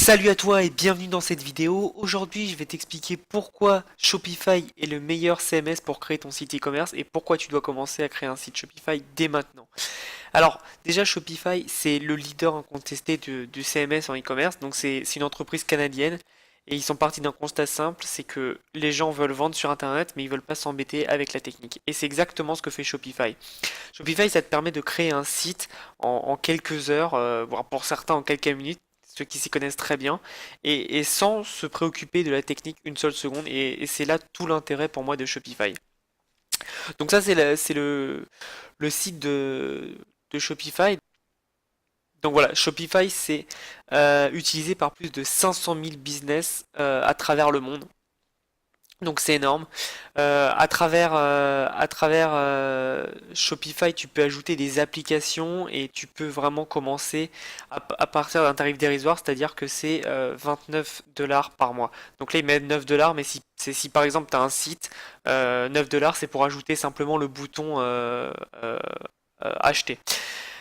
Salut à toi et bienvenue dans cette vidéo. Aujourd'hui, je vais t'expliquer pourquoi Shopify est le meilleur CMS pour créer ton site e-commerce et pourquoi tu dois commencer à créer un site Shopify dès maintenant. Alors, déjà, Shopify, c'est le leader incontesté du CMS en e-commerce. Donc, c'est une entreprise canadienne et ils sont partis d'un constat simple, c'est que les gens veulent vendre sur Internet, mais ils veulent pas s'embêter avec la technique. Et c'est exactement ce que fait Shopify. Shopify, ça te permet de créer un site en quelques heures, voire pour certains en quelques minutes, ceux qui s'y connaissent très bien, et sans se préoccuper de la technique une seule seconde. Et c'est là tout l'intérêt pour moi de Shopify. Donc ça, c'est le site de Shopify. Donc voilà, Shopify, c'est utilisé par plus de 500 000 business à travers le monde. Donc c'est énorme. À travers Shopify, tu peux ajouter des applications et tu peux vraiment commencer à partir d'un tarif dérisoire, c'est-à-dire que c'est 29 $ par mois. Donc là, ils mettent 9 $, mais si par exemple tu as un site, 9 $ c'est pour ajouter simplement le bouton acheter.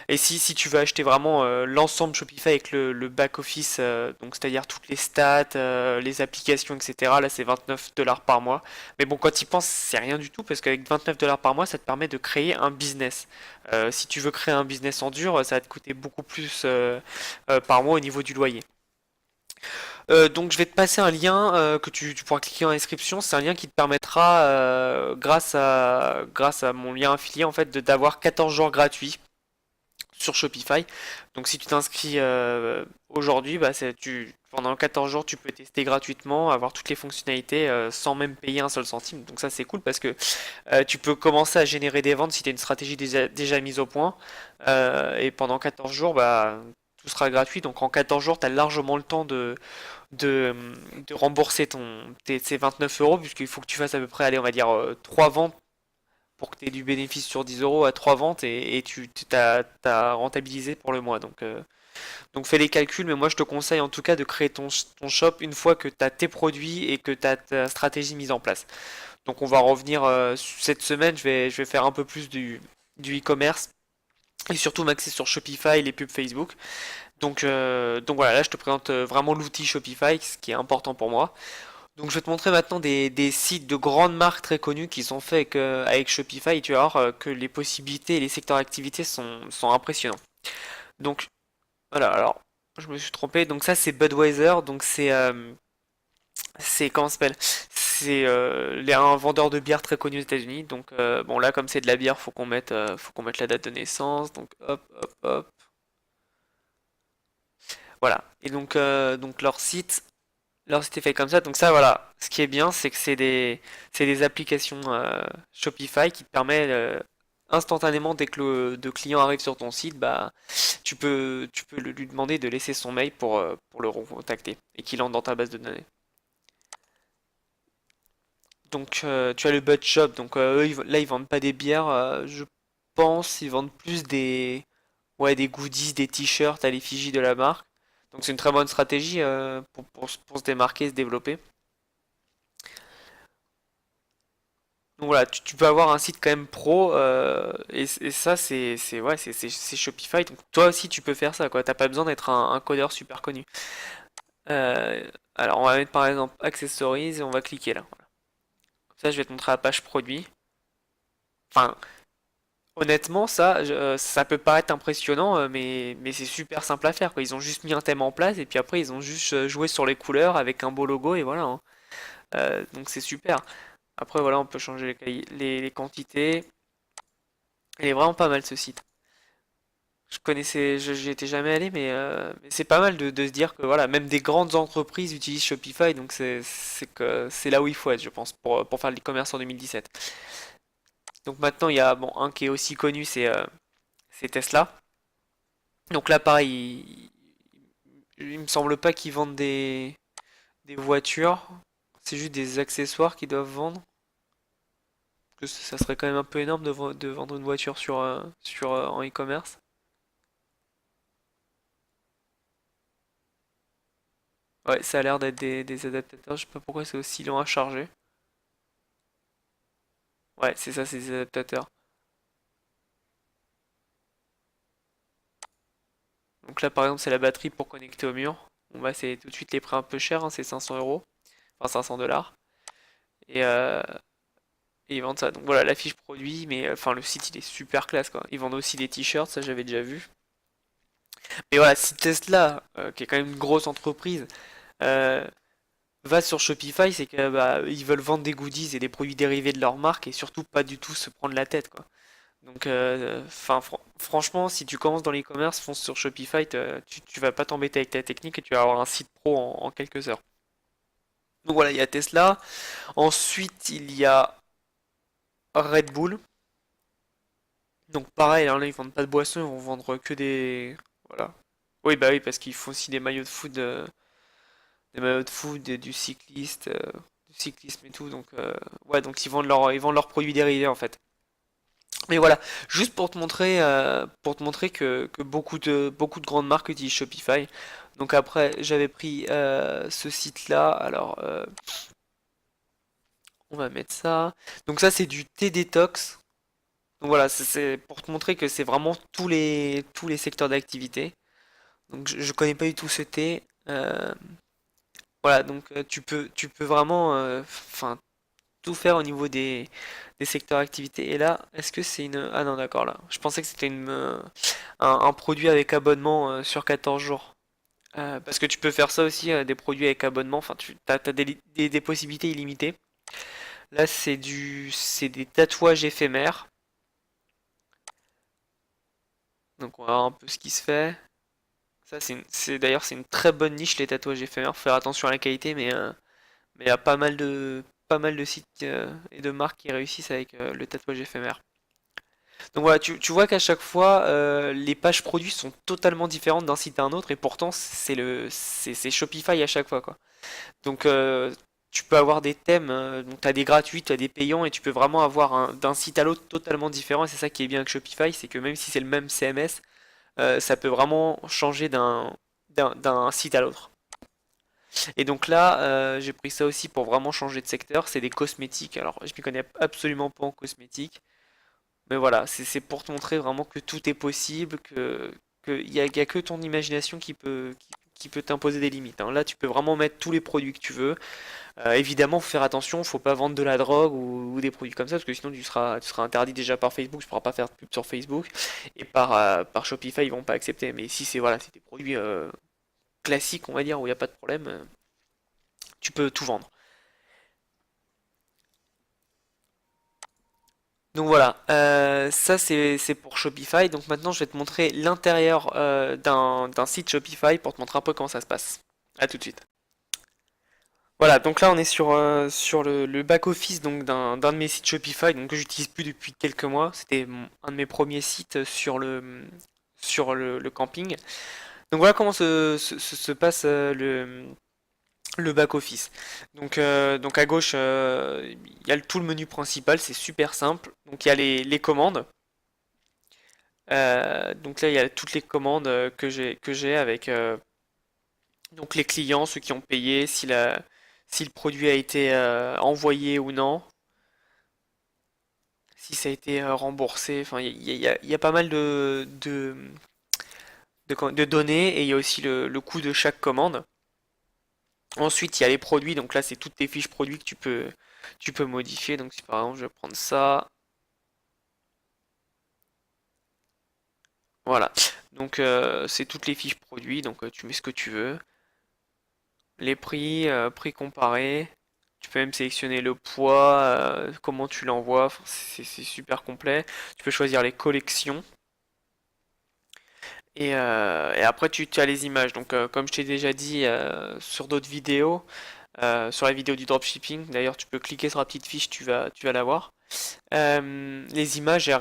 Et si tu veux acheter vraiment l'ensemble Shopify avec le back-office, donc c'est-à-dire toutes les stats, les applications, etc., là c'est 29 $ par mois. Mais bon, quand tu y penses, c'est rien du tout parce qu'avec 29 $ par mois, ça te permet de créer un business. Si tu veux créer un business en dur, ça va te coûter beaucoup plus par mois au niveau du loyer. Donc je vais te passer un lien que tu pourras cliquer en description. C'est un lien qui te permettra, grâce à mon lien affilié, en fait, d'avoir 14 jours gratuits sur Shopify. Donc si tu t'inscris aujourd'hui, bah, pendant 14 jours, tu peux tester gratuitement, avoir toutes les fonctionnalités sans même payer un seul centime. Donc ça c'est cool parce que tu peux commencer à générer des ventes si tu as une stratégie déjà mise au point. Et pendant 14 jours, bah, tout sera gratuit. Donc en 14 jours, tu as largement le temps de, de rembourser ces 29 € puisqu'il faut que tu fasses à peu près, allez, on va dire 3 ventes pour que tu aies du bénéfice sur 10 € à 3 ventes et tu t'as rentabilisé pour le mois. Donc fais les calculs, mais moi je te conseille en tout cas de créer ton shop une fois que tu as tes produits et que tu as ta stratégie mise en place. Donc on va revenir cette semaine, je vais faire un peu plus du e-commerce et surtout m'axer sur Shopify et les pubs Facebook. Donc voilà, là je te présente vraiment l'outil Shopify, ce qui est important pour moi. Donc je vais te montrer maintenant des sites de grandes marques très connues qui sont faits avec Shopify et tu vas voir que les possibilités et les secteurs d'activité sont impressionnants. Donc voilà, alors je me suis trompé, donc ça c'est Budweiser, donc c'est comment ça s'appelle? C'est un vendeur de bière très connu aux États-Unis. Donc bon là comme c'est de la bière, faut qu'on mette la date de naissance. Donc hop hop hop. Voilà. Et donc leur site est fait comme ça. Donc ça, voilà. Ce qui est bien, c'est que c'est des applications Shopify qui te permettent instantanément, dès que le client arrive sur ton site, bah, tu peux lui demander de laisser son mail pour le recontacter et qu'il entre dans ta base de données. Donc tu as le Bud Shop. Donc eux, là, ils vendent pas des bières. Je pense ils vendent plus des goodies, des t-shirts à l'effigie de la marque. Donc c'est une très bonne stratégie pour se démarquer, se développer. Donc voilà, tu peux avoir un site quand même pro et ça c'est Shopify. Donc toi aussi tu peux faire ça quoi. T'as pas besoin d'être un codeur super connu. Alors on va mettre par exemple Accessories et on va cliquer là. Voilà. Comme ça je vais te montrer la page produit. Enfin honnêtement ça peut paraître impressionnant mais c'est super simple à faire quoi. Ils ont juste mis un thème en place et puis après ils ont juste joué sur les couleurs avec un beau logo et voilà, hein. Donc c'est super. Après voilà on peut changer les quantités. Il est vraiment pas mal ce site. J'y étais jamais allé, mais c'est pas mal de se dire que voilà, même des grandes entreprises utilisent Shopify, donc c'est là où il faut être, je pense, pour faire l'e-commerce en 2017. Donc maintenant, il y a bon, un qui est aussi connu, c'est Tesla. Donc là, pareil, il me semble pas qu'ils vendent des voitures, c'est juste des accessoires qu'ils doivent vendre. Parce que ça serait quand même un peu énorme de vendre une voiture en e-commerce. Ouais, ça a l'air d'être des adaptateurs. Je sais pas pourquoi c'est aussi lent à charger. Ouais, c'est ça, c'est des adaptateurs. Donc là, par exemple, c'est la batterie pour connecter au mur. bon bah c'est tout de suite les prix un peu chers, hein, c'est 500 €, enfin 500 $. Et, euh, et ils vendent ça. Donc voilà, la fiche produit, mais enfin le site il est super classe quoi. Ils vendent aussi des t-shirts, ça j'avais déjà vu. Mais voilà, si Tesla, qui est quand même une grosse entreprise, euh, va sur Shopify, c'est que bah, ils veulent vendre des goodies et des produits dérivés de leur marque et surtout pas du tout se prendre la tête quoi. Donc, enfin, franchement, si tu commences dans l'e-commerce, fonce sur Shopify, tu vas pas t'embêter avec ta technique et tu vas avoir un site pro en quelques heures. Donc voilà, il y a Tesla. Ensuite, il y a Red Bull. Donc pareil, hein, là, ils vendent pas de boissons, ils vont vendre que des... Voilà. Oui, bah oui, parce qu'il faut aussi des maillots de foot, du cycliste, du cyclisme et tout. Donc, ouais, donc ils vendent leurs produits dérivés en fait. Mais voilà, juste pour te montrer que beaucoup de grandes marques utilisent Shopify. Donc après, j'avais pris ce site-là. Alors, on va mettre ça. Donc ça, c'est du thé détox. Donc voilà, c'est pour te montrer que c'est vraiment tous les secteurs d'activité. Donc je connais pas du tout ce thé. Voilà, donc tu peux vraiment, enfin, tout faire au niveau des secteurs d'activité. Et là, est-ce que c'est une... Ah non, d'accord, là. Je pensais que c'était un produit avec abonnement sur 14 jours. Parce que tu peux faire ça aussi, des produits avec abonnement. Enfin, t'as des possibilités illimitées. Là, c'est des tatouages éphémères. Donc, on va voir un peu ce qui se fait. Ça, d'ailleurs, c'est une très bonne niche, les tatouages éphémères. Faut faire attention à la qualité, mais il y a pas mal de sites et de marques qui réussissent avec le tatouage éphémère. Donc voilà, tu vois qu'à chaque fois, les pages produits sont totalement différentes d'un site à un autre, et pourtant c'est Shopify à chaque fois quoi. Donc tu peux avoir des thèmes, donc tu as des gratuits, tu as des payants, et tu peux vraiment avoir d'un site à l'autre totalement différent. Et c'est ça qui est bien avec Shopify, c'est que même si c'est le même CMS, ça peut vraiment changer d'un site à l'autre. Et donc là, j'ai pris ça aussi pour vraiment changer de secteur. C'est des cosmétiques. Alors, je m'y connais absolument pas en cosmétiques. Mais voilà, c'est pour te montrer vraiment que tout est possible, que y a que ton imagination qui peut t'imposer des limites, hein. Là, tu peux vraiment mettre tous les produits que tu veux. Évidemment, faut faire attention, faut pas vendre de la drogue ou des produits comme ça, parce que sinon tu seras interdit déjà par Facebook, tu pourras pas faire de pub sur Facebook, et par Shopify, ils vont pas accepter. Mais si c'est voilà, c'est des produits classiques, on va dire, où il n'y a pas de problème, tu peux tout vendre. Donc voilà, ça c'est pour Shopify. Donc maintenant je vais te montrer l'intérieur d'un site Shopify pour te montrer un peu comment ça se passe. A tout de suite. Voilà, donc là on est sur le back-office donc d'un de mes sites Shopify donc, que j'utilise plus depuis quelques mois. C'était un de mes premiers sites sur le camping. Donc voilà comment se passe le back-office. Donc à gauche, il y a tout le menu principal, c'est super simple. Donc il y a les commandes. Donc là, il y a toutes les commandes que j'ai avec donc les clients, ceux qui ont payé, si le produit a été envoyé ou non, si ça a été remboursé. Enfin, il y a pas mal de données et il y a aussi le coût de chaque commande. Ensuite, il y a les produits. Donc là, c'est toutes tes fiches produits que tu peux modifier. Donc si par exemple, je vais prendre ça, voilà. Donc c'est toutes les fiches produits. Donc tu mets ce que tu veux. Les prix, prix comparés. Tu peux même sélectionner le poids, comment tu l'envoies, enfin, c'est super complet. Tu peux choisir les collections. Et après, tu as les images. Donc, comme je t'ai déjà dit sur d'autres vidéos, sur la vidéo du dropshipping, d'ailleurs, tu peux cliquer sur la petite fiche, tu vas la voir. Les images,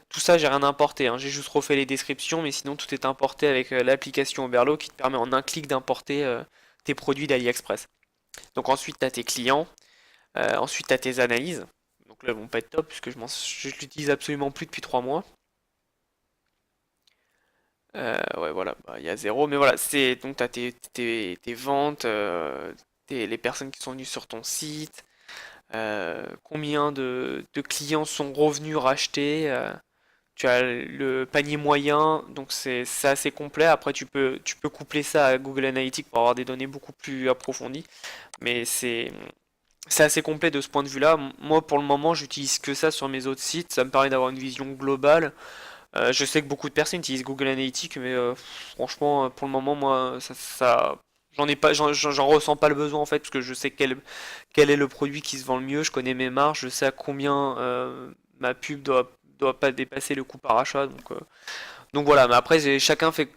tout ça, j'ai rien importé, hein. J'ai juste refait les descriptions, mais sinon, tout est importé avec l'application Oberlo qui te permet en un clic d'importer tes produits d'AliExpress. Donc, ensuite, tu as tes clients. Ensuite, tu as tes analyses. Donc là, elles vont pas être top puisque je l'utilise absolument plus depuis 3 mois. Ouais, voilà, bah, il y a zéro. Mais voilà, donc tu as tes ventes, les personnes qui sont venues sur ton site, combien de clients sont revenus racheter. Tu as le panier moyen, donc c'est assez complet. Après, tu peux coupler ça à Google Analytics pour avoir des données beaucoup plus approfondies. Mais c'est assez complet de ce point de vue-là. Moi, pour le moment, j'utilise que ça sur mes autres sites. Ça me permet d'avoir une vision globale. Je sais que beaucoup de personnes utilisent Google Analytics, mais franchement, pour le moment, moi, j'en ai pas, j'en ressens pas le besoin en fait, parce que je sais quel est le produit qui se vend le mieux. Je connais mes marges, je sais à combien ma pub doit pas dépasser le coût par achat. Donc voilà. Mais après, chacun fait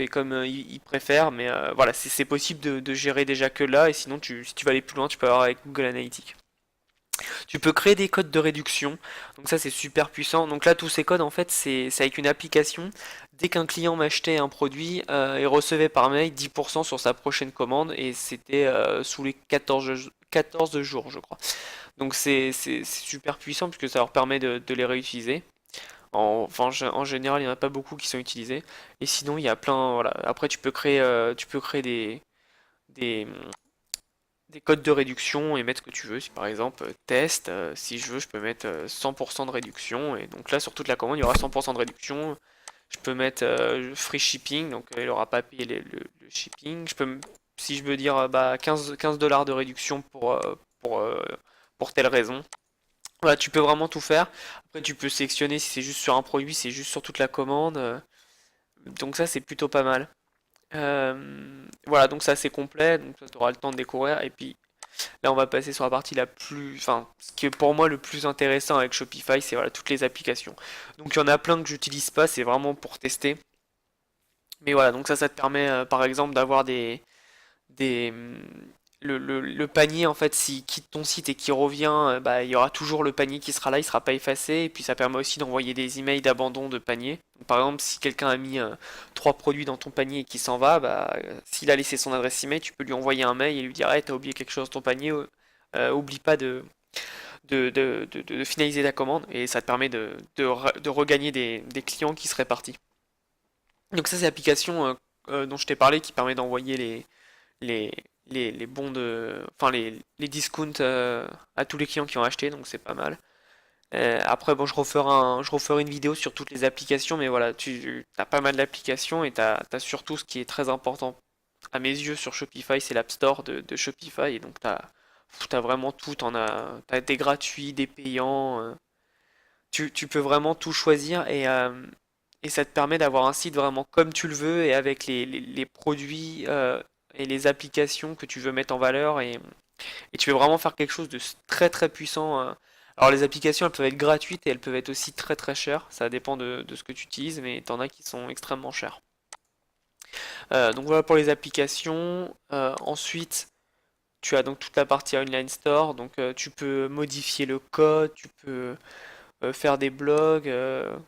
comme il préfère. Mais voilà, c'est possible de gérer déjà que là. Et sinon, si tu veux aller plus loin, tu peux avoir avec Google Analytics. Tu peux créer des codes de réduction, donc ça c'est super puissant. Donc là tous ces codes en fait c'est avec une application. Dès qu'un client m'achetait un produit, il recevait par mail 10% sur sa prochaine commande et c'était sous les 14 jours je crois. Donc c'est super puissant puisque ça leur permet de les réutiliser. En général il n'y en a pas beaucoup qui sont utilisés. Et sinon il y a plein, voilà. Après tu peux créer des, des codes de réduction et mettre ce que tu veux. Si par exemple test, si je veux, je peux mettre 100% de réduction. Et donc là, sur toute la commande, il y aura 100% de réduction. Je peux mettre free shipping, donc il n'aura pas payé le shipping. Si je veux dire bah, 15 dollars de réduction pour, euh, pour telle raison. Voilà, tu peux vraiment tout faire. Après, tu peux sélectionner si c'est juste sur un produit, si c'est juste sur toute la commande. Donc ça, c'est plutôt pas mal. Voilà, donc ça c'est complet, donc tu auras le temps de découvrir. Et puis là, on va passer sur la partie la plus, enfin, ce qui est pour moi le plus intéressant avec Shopify, c'est voilà toutes les applications. Donc il y en a plein que j'utilise pas, c'est vraiment pour tester. Mais voilà, donc ça te permet par exemple d'avoir des le panier en fait s'il quitte ton site et qu'il revient, bah, il y aura toujours le panier qui sera là, il sera pas effacé. Et puis ça permet aussi d'envoyer des emails d'abandon de panier. Donc, par exemple, si quelqu'un a mis trois produits dans ton panier et qu'il s'en va, bah, s'il a laissé son adresse email, tu peux lui envoyer un mail et lui dire hey, t'as oublié quelque chose dans ton panier, oublie pas de finaliser ta commande. Et ça te permet de regagner des clients qui seraient partis. Donc ça c'est l'application dont je t'ai parlé qui permet d'envoyer les, les bons enfin les discounts à tous les clients qui ont acheté, donc c'est pas mal. Après, bon, je referai une vidéo sur toutes les applications, mais voilà, tu as pas mal d'applications et t'as surtout ce qui est très important à mes yeux sur Shopify, c'est l'App Store de Shopify, et donc t'as vraiment tout, t'as des gratuits, des payants, tu peux vraiment tout choisir et ça te permet d'avoir un site vraiment comme tu le veux et avec les produits et les applications que tu veux mettre en valeur et tu veux vraiment faire quelque chose de très très puissant. Alors les applications elles peuvent être gratuites et elles peuvent être aussi très très chères, ça dépend de ce que tu utilises, mais t'en as qui sont extrêmement chères. Donc voilà pour les applications. Ensuite, tu as donc toute la partie online store, donc tu peux modifier le code, tu peux faire des blogs,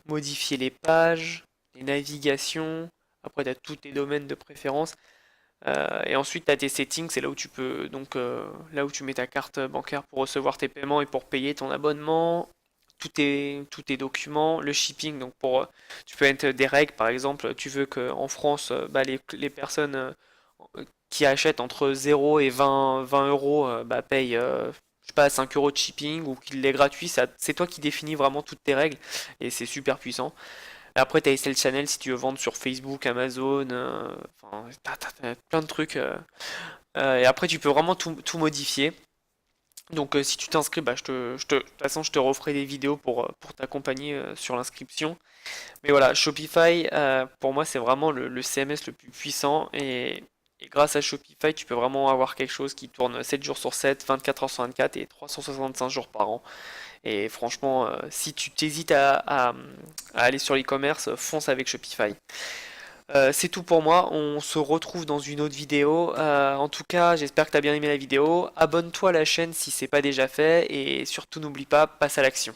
modifier les pages, les navigations. Après, tu as tous tes domaines de préférence. Et ensuite, tu as tes settings, c'est là où tu peux, donc là où tu mets ta carte bancaire pour recevoir tes paiements et pour payer ton abonnement. Tous tes documents, le shipping, donc tu peux mettre des règles, par exemple, tu veux qu'en France, bah, les personnes qui achètent entre 0 et 20 euros bah, payent je sais pas, 5 euros de shipping ou qu'il est gratuit, c'est toi qui définis vraiment toutes tes règles et c'est super puissant. Après, tu as Sales Channel si tu veux vendre sur Facebook, Amazon, enfin, t'as plein de trucs. Et après, tu peux vraiment tout modifier. Donc, si tu t'inscris, bah, de toute façon, je te referai des vidéos pour t'accompagner sur l'inscription. Mais voilà, Shopify, pour moi, c'est vraiment le CMS le plus puissant. Et grâce à Shopify, tu peux vraiment avoir quelque chose qui tourne 7 jours sur 7, 24 heures sur 24 et 365 jours par an. Et franchement, si tu t'hésites à aller sur l'e-commerce, fonce avec Shopify. C'est tout pour moi, on se retrouve dans une autre vidéo. En tout cas, j'espère que tu as bien aimé la vidéo. Abonne-toi à la chaîne si c'est pas déjà fait et surtout n'oublie pas, passe à l'action.